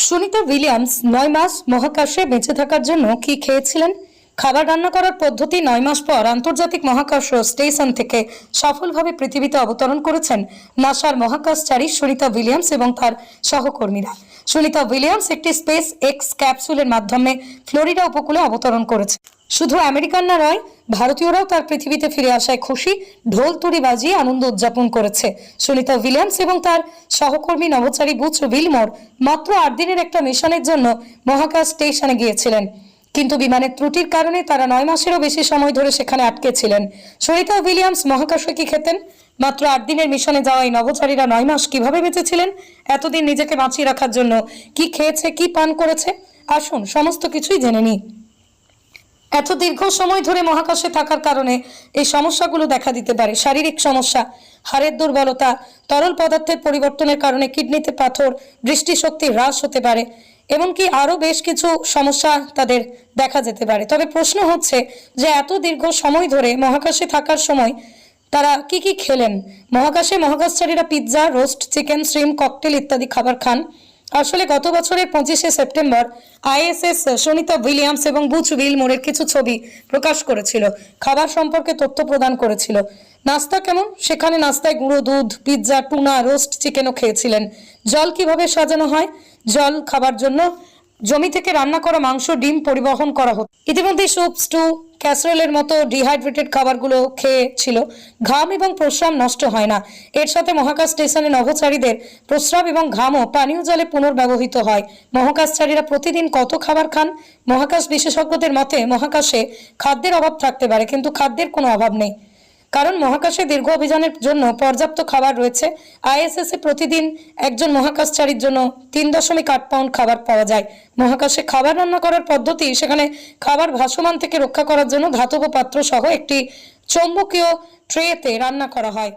Sunita Williams 9 মাস মহাকাশে বেঁচে থাকার জন্য কি খেয়েছিলেন? খাবার রান্না করার পদ্ধতি 9 মাস পর আন্তর্জাতিক মহাকাশ স্টেশন থেকে সফলভাবে পৃথিবীতে অবতরণ করেছেন নাসার মহাকাশচারী সুনিতা উইলিয়ামস এবং তার সহকর্মীরা। সুনিতা উইলিয়ামস একটি স্পেস এক্স ক্যাপসুলের মাধ্যমে ফ্লোরিডা উপকূলে অবতরণ করেছে। শুধু আমেরিকানরা নয়, ভারতীয়রাও তার পৃথিবীতে ফিরে আসায় খুশি, ঢোল তুড়ি বাজিয়ে আনন্দ উদযাপন করেছে। সুনিতা উইলিয়ামস এবং তার সহকর্মী নভোচারী বুচ উইলমোর মাত্র 8 দিনের একটা মিশনের জন্য মহাকাশ স্টেশনে গিয়েছিলেন, কিন্তু বিমানের ত্রুটির কারণে তারা 9 মাসেরও বেশি সময় ধরে সেখানে আটকে ছিলেন। সুনিতা উইলিয়ামস মহাকাশে কি খেতেন? মাত্র 8 দিনের মিশনে যাওয়া এই নভোচারীরা 9 মাস কিভাবে বেঁচেছিলেন? এতদিন নিজেকে বাঁচিয়ে রাখার জন্য কি খেয়েছে, কি পান করেছে? আসুন সমস্ত কিছুই জেনে নিই। এত দীর্ঘ সময় ধরে মহাকাশে থাকার কারণে এই সমস্যাগুলো দেখা দিতে পারে। শারীরিক সমস্যা, হাড়ের দুর্বলতা, তরল পদার্থের পরিবর্তনের কারণে কিডনিতে পাথর, দৃষ্টিশক্তি হ্রাস হতে পারে, এমনকি আরও বেশ কিছু সমস্যা তাদের দেখা যেতে পারে। তবে প্রশ্ন হচ্ছে যে এত দীর্ঘ সময় ধরে মহাকাশে থাকার সময় তারা কি কি খেলেন? মহাকাশচারীরা pizza, roast chicken, shrimp, cocktail ইত্যাদি খাবার খান। আসলে গত বছরের 25শে সেপ্টেম্বর আইএসএস সুনিতা উইলিয়ামস এবং বুচ উইলমোরের কিছু ছবি প্রকাশ করেছিল, খাবার সম্পর্কে তথ্য প্রদান করেছিল। নাস্তা কেমন? সেখানে নাস্তায় গুঁড়ো দুধ, পিৎজা, টুনা, রোস্ট চিকেনও খেয়েছিলেন। জল কিভাবে সাজানো হয়? জল খাবার জন্য জমি থেকে রান্না করা মাংস, ডিম পরিবহন করা হতো। ইতিমধ্যে স্যুপ, স্টু, ক্যাসরোলের মতো ডিহাইড্রেটেড খাবারগুলো খেয়েছিল। ঘাম এবং প্রস্রাব নষ্ট হয় না। এর সাথে মহাকাশ স্টেশনে নভোচারীদের প্রস্রাব এবং ঘামও পানীয় জলে পুনর্ব্যবহৃত হয়। মহাকাশচারীরা প্রতিদিন কত খাবার খান? মহাকাশ বিশেষজ্ঞদের মতে মহাকাশে খাদ্যের অভাব থাকতে পারে, কিন্তু খাদ্যের কোনো অভাব নেই, কারণ মহাকাশে দীর্ঘ অভিযানের জন্য পর্যাপ্ত খাবার রয়েছে। আইএসএস এ প্রতিদিন একজন মহাকাশচারীর জন্য 3.8 পাউন্ড খাবার পাওয়া যায়। মহাকাশে খাবার রান্না করার পদ্ধতি, সেখানে খাবার ভাসমান থেকে রক্ষা করার জন্য ধাতব পাত্র সহ একটি চৌম্বকীয় ট্রেতে রান্না করা হয়।